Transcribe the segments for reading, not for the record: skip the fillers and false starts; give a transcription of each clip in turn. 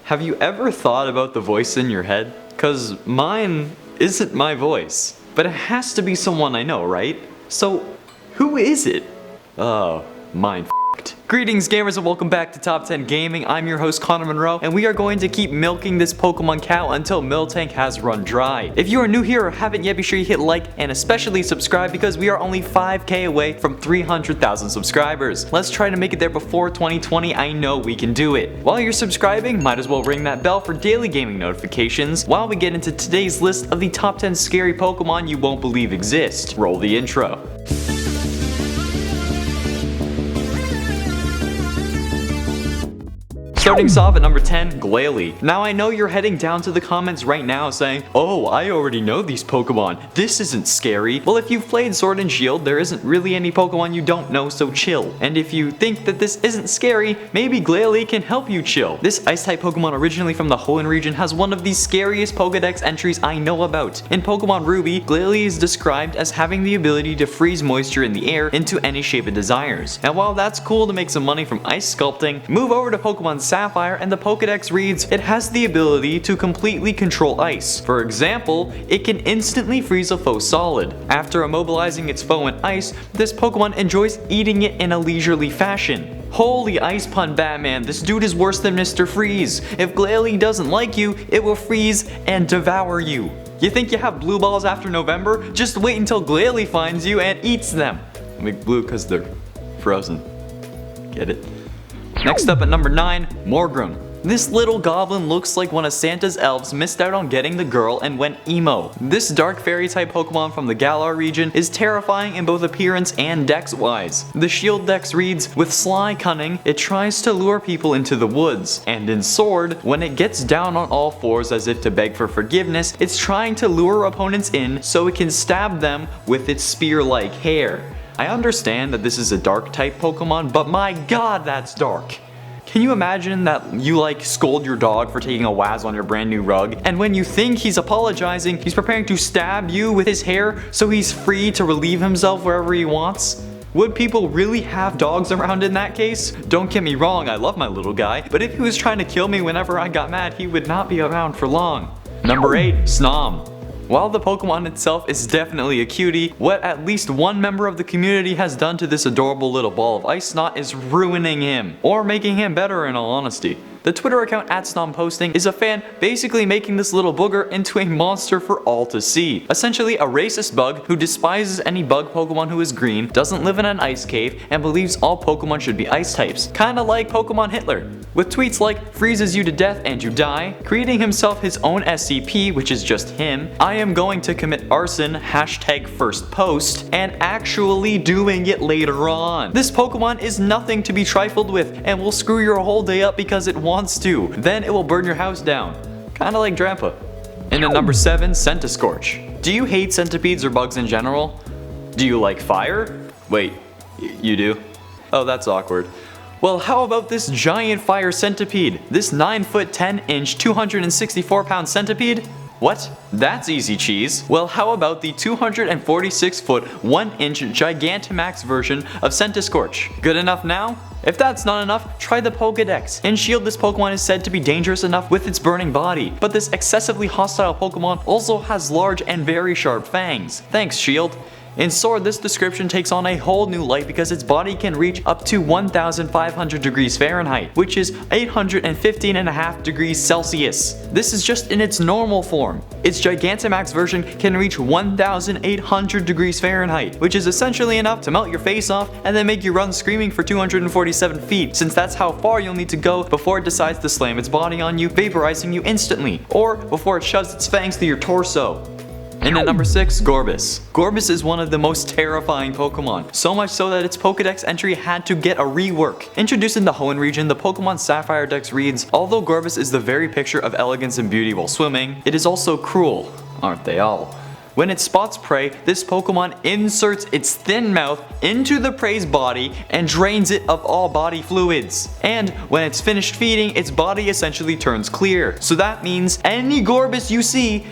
Have you ever thought about the voice in your head? Cause mine isn't my voice, but it has to be someone I know, right? So, who is it? Oh, mine f***ed. Greetings gamers and welcome back to Top 10 Gaming. I'm your host Connor Monroe and we are going to keep milking this Pokemon cow until Miltank has run dry. If you are new here or haven't yet, be sure you hit like and especially subscribe because we are only 5k away from 300,000 subscribers. Let's try to make it there before 2020. I know we can do it. While you're subscribing, might as well ring that bell for daily gaming notifications while we get into today's list of the top 10 scary Pokemon you won't believe exist. Roll the intro. Starting us off at number 10, Glalie. Now I know you're heading down to the comments right now saying, oh, I already know these Pokemon. This isn't scary. Well, if you've played Sword and Shield, there isn't really any Pokemon you don't know, so chill. And if you think that this isn't scary, maybe Glalie can help you chill. This Ice-type Pokemon originally from the Hoenn region has one of the scariest Pokedex entries I know about. In Pokemon Ruby, Glalie is described as having the ability to freeze moisture in the air into any shape it desires. And while that's cool to make some money from ice sculpting, move over to Pokemon Sapphire and the Pokedex reads it has the ability to completely control ice. For example, it can instantly freeze a foe solid. After immobilizing its foe in ice, this Pokemon enjoys eating it in a leisurely fashion. Holy ice pun Batman, this dude is worse than Mr. Freeze. If Glalie doesn't like you, it will freeze and devour you. You think you have blue balls after November? Just wait until Glalie finds you and eats them. I make blue because they're frozen. Get it? Next up at number 9, Morgrem. This little goblin looks like one of Santa's elves missed out on getting the girl and went emo. This dark fairy type Pokemon from the Galar region is terrifying in both appearance and dex wise. The shield dex reads, with sly cunning, it tries to lure people into the woods. And in Sword, when it gets down on all fours as if to beg for forgiveness, it's trying to lure opponents in so it can stab them with its spear-like hair. I understand that this is a dark type Pokemon, but my god that's dark. Can you imagine that you scold your dog for taking a waz on your brand new rug, and when you think he's apologizing, he's preparing to stab you with his hair so he's free to relieve himself wherever he wants? Would people really have dogs around in that case? Don't get me wrong, I love my little guy, but if he was trying to kill me whenever I got mad, he would not be around for long. Number 8, Snom. While the Pokemon itself is definitely a cutie, what at least one member of the community has done to this adorable little ball of ice snot is ruining him, or making him better in all honesty. The Twitter account @SnomPosting is a fan basically making this little booger into a monster for all to see. Essentially a racist bug who despises any bug Pokemon who is green, doesn't live in an ice cave, and believes all Pokemon should be ice types. Kinda like Pokemon Hitler. With tweets like, freezes you to death and you die, creating himself his own SCP which is just him, I am going to commit arson, #firstpost, and actually doing it later on. This Pokemon is nothing to be trifled with and will screw your whole day up because it wants to. Then it will burn your house down. Kinda like Drampa. And at number 7, Scorch. Do you hate centipedes or bugs in general? Do you like fire? Wait, you do? Oh, that's awkward. Well, how about this giant fire centipede? This 9-foot 10-inch 264-pound centipede? What? That's easy cheese. Well, how about the 246-foot 1-inch Gigantamax version of Scorch? Good enough now? If that's not enough, try the Pokedex. In Shield, this Pokemon is said to be dangerous enough with its burning body, but this excessively hostile Pokemon also has large and very sharp fangs. Thanks, Shield. In Sword, this description takes on a whole new light because its body can reach up to 1,500 degrees Fahrenheit, which is 815.5 degrees Celsius. This is just in its normal form. Its Gigantamax version can reach 1,800 degrees Fahrenheit, which is essentially enough to melt your face off and then make you run screaming for 247 feet, since that's how far you'll need to go before it decides to slam its body on you, vaporizing you instantly, or before it shoves its fangs through your torso. And at number 6, Gorebys. Gorebys is one of the most terrifying Pokemon, so much so that its Pokedex entry had to get a rework. Introduced in the Hoenn region, the Pokemon Sapphire Dex reads, although Gorebys is the very picture of elegance and beauty while swimming, it is also cruel, aren't they all? When it spots prey, this Pokemon inserts its thin mouth into the prey's body and drains it of all body fluids. And when it's finished feeding, its body essentially turns clear. So that means any Gorebys you see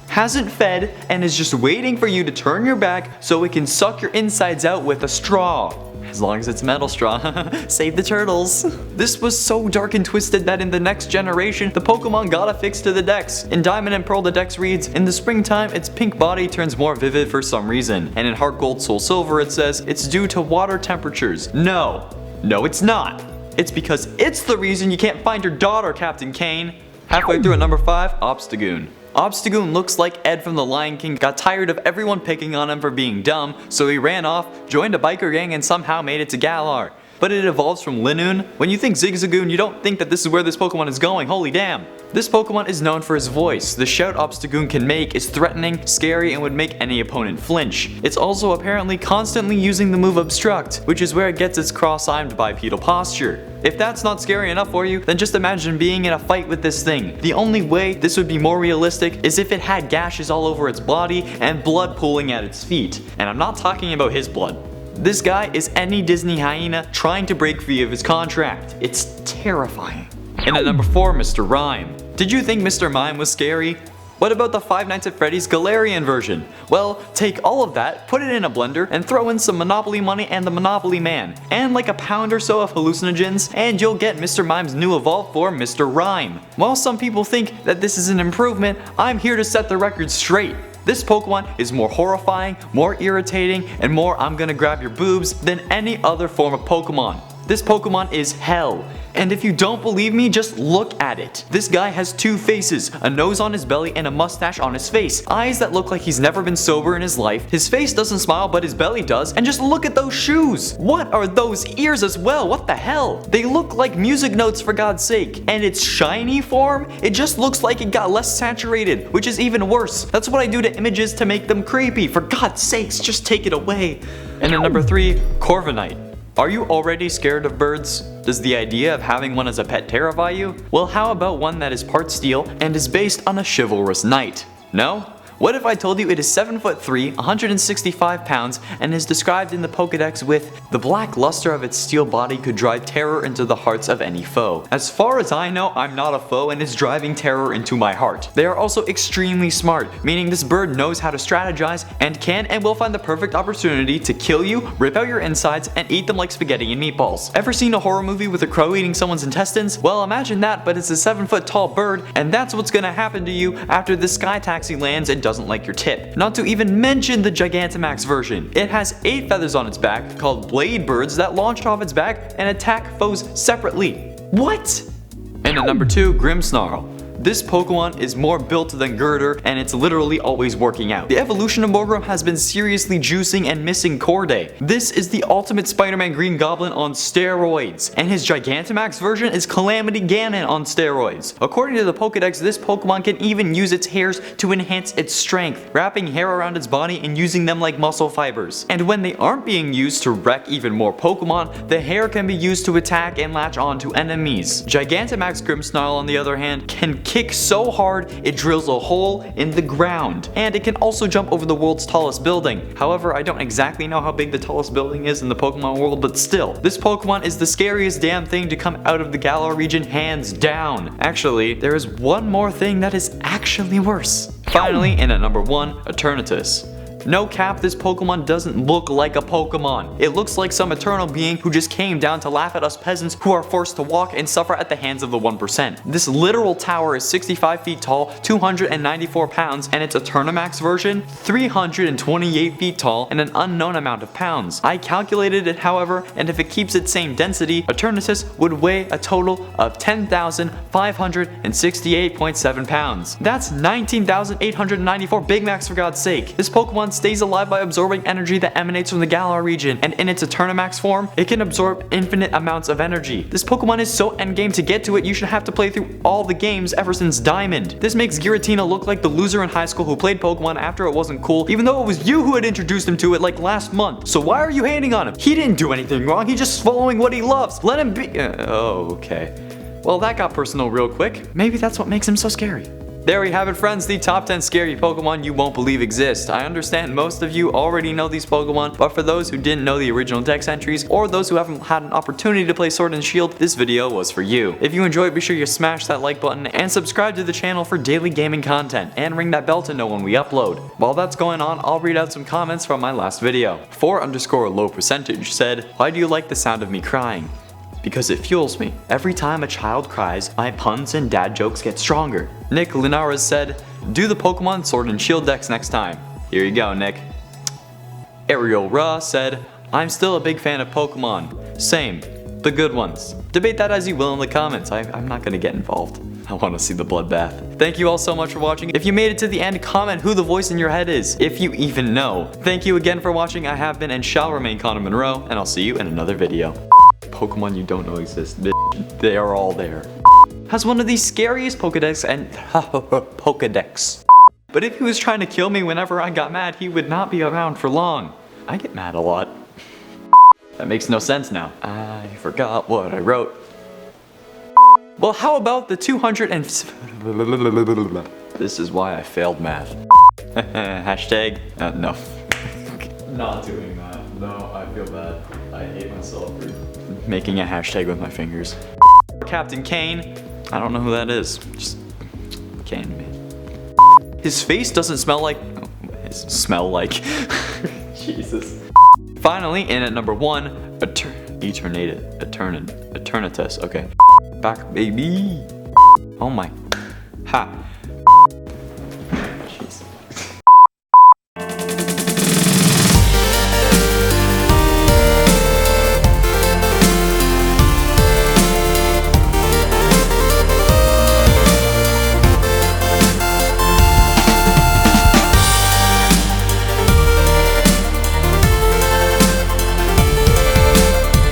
hasn't fed and is just waiting for you to turn your back so it can suck your insides out with a straw. As long as it's metal straw. Save the turtles. This was so dark and twisted that in the next generation, the Pokemon got a fix to the dex. In Diamond and Pearl, the dex reads, in the springtime, its pink body turns more vivid for some reason. And in Heart Gold, Soul Silver, it says, it's due to water temperatures. No, it's not. It's because it's the reason you can't find your daughter, Captain Kane. Halfway through at number 5, Obstagoon. Obstagoon looks like Ed from The Lion King got tired of everyone picking on him for being dumb, so he ran off, joined a biker gang, and somehow made it to Galar. But it evolves from Linoon. When you think Zigzagoon, you don't think that this is where this Pokemon is going, holy damn. This Pokemon is known for his voice. The shout Obstagoon can make is threatening, scary, and would make any opponent flinch. It's also apparently constantly using the move Obstruct, which is where it gets its cross-armed bipedal posture. If that's not scary enough for you, then just imagine being in a fight with this thing. The only way this would be more realistic is if it had gashes all over its body and blood pooling at its feet. And I'm not talking about his blood. This guy is any Disney hyena trying to break free of his contract. It's terrifying. And at number 4, Mr. Rhyme. Did you think Mr. Mime was scary? What about the Five Nights at Freddy's Galarian version? Well, take all of that, put it in a blender, and throw in some Monopoly money and the Monopoly Man, and like a pound or so of hallucinogens, and you'll get Mr. Mime's new evolved form, Mr. Rhyme. While some people think that this is an improvement, I'm here to set the record straight. This Pokemon is more horrifying, more irritating, and more I'm gonna grab your boobs than any other form of Pokemon. This Pokemon is hell. And if you don't believe me, just look at it. This guy has 2 faces, a nose on his belly and a mustache on his face, eyes that look like he's never been sober in his life, his face doesn't smile but his belly does, and just look at those shoes. What are those ears as well? What the hell? They look like music notes for God's sake. And its shiny form, it just looks like it got less saturated, which is even worse. That's what I do to images to make them creepy. For God's sakes, just take it away. And at number 3, Korbinite. Are you already scared of birds? Does the idea of having one as a pet terrify you? Well, how about one that is part steel and is based on a chivalrous knight? No? What if I told you it is 7'3", 165 pounds, and is described in the Pokedex with, the black luster of its steel body could drive terror into the hearts of any foe. As far as I know, I'm not a foe and it's driving terror into my heart. They are also extremely smart, meaning this bird knows how to strategize and can and will find the perfect opportunity to kill you, rip out your insides, and eat them like spaghetti and meatballs. Ever seen a horror movie with a crow eating someone's intestines? Well, imagine that, but it's a 7-foot tall bird, and that's what's gonna happen to you after the Sky Taxi lands and doesn't like your tip. Not to even mention the Gigantamax version. It has 8 feathers on its back called blade birds that launch off its back and attack foes separately. What? And at number 2, Grimsnarl. This Pokemon is more built than Girder, and it's literally always working out. The evolution of Morgrem has been seriously juicing and missing Corday. This is the ultimate Spider-Man Green Goblin on steroids, and his Gigantamax version is Calamity Ganon on steroids. According to the Pokedex, this Pokemon can even use its hairs to enhance its strength, wrapping hair around its body and using them like muscle fibers. And when they aren't being used to wreck even more Pokemon, the hair can be used to attack and latch onto enemies. Gigantamax Grimsnarl, on the other hand, can kick so hard it drills a hole in the ground, and it can also jump over the world's tallest building. However, I don't exactly know how big the tallest building is in the Pokemon world, but still, this Pokemon is the scariest damn thing to come out of the Galar region, hands down. Actually, there is one more thing that is actually worse. Finally, and at number 1, Eternities. No cap, this Pokemon doesn't look like a Pokemon. It looks like some eternal being who just came down to laugh at us peasants who are forced to walk and suffer at the hands of the 1%. This literal tower is 65 feet tall, 294 pounds, and its Eternamax version, 328 feet tall and an unknown amount of pounds. I calculated it, however, and if it keeps its same density, Eternities would weigh a total of 10,568.7 pounds. That's 19,894 Big Macs, for God's sake. This Pokemon stays alive by absorbing energy that emanates from the Galar region, and in its Eternamax form, it can absorb infinite amounts of energy. This Pokemon is so endgame, to get to it you should have to play through all the games ever since Diamond. This makes Giratina look like the loser in high school who played Pokemon after it wasn't cool, even though it was you who had introduced him to it like last month. So why are you hating on him? He didn't do anything wrong, he's just following what he loves. Let him be. Oh, okay. Well, that got personal real quick. Maybe that's what makes him so scary. There we have it, friends, the top 10 scary Pokemon you won't believe exist. I understand most of you already know these Pokemon, but for those who didn't know the original Dex entries, or those who haven't had an opportunity to play Sword and Shield, this video was for you. If you enjoyed, be sure you smash that like button and subscribe to the channel for daily gaming content, and ring that bell to know when we upload. While that's going on, I'll read out some comments from my last video. 4_low% said, "Why do you like the sound of me crying?" Because it fuels me. Every time a child cries, my puns and dad jokes get stronger. Nick Linares said, "Do the Pokemon Sword and Shield decks next time." Here you go, Nick. Ariel Ra said, "I'm still a big fan of Pokemon. Same. The good ones." Debate that as you will in the comments. I'm not gonna get involved. I want to see the bloodbath. Thank you all so much for watching. If you made it to the end, comment who the voice in your head is, if you even know. Thank you again for watching. I have been and shall remain Connor Monroe, and I'll see you in another video. Pokemon you don't know exist. They are all there. Has one of the scariest Pokedex and Pokedex. But if he was trying to kill me whenever I got mad, he would not be around for long. I get mad a lot. That makes no sense now. I forgot what I wrote. Well, how about the 200 and... This is why I failed math. Hashtag, no. Not doing that. No, I feel bad. I hate myself for making a hashtag with my fingers. Captain Kane. I don't know who that is. Just Kane, man. His face doesn't smell like... smell like... Jesus. Finally, in at number 1, Eternities. Okay. Back, baby. Oh my. Ha.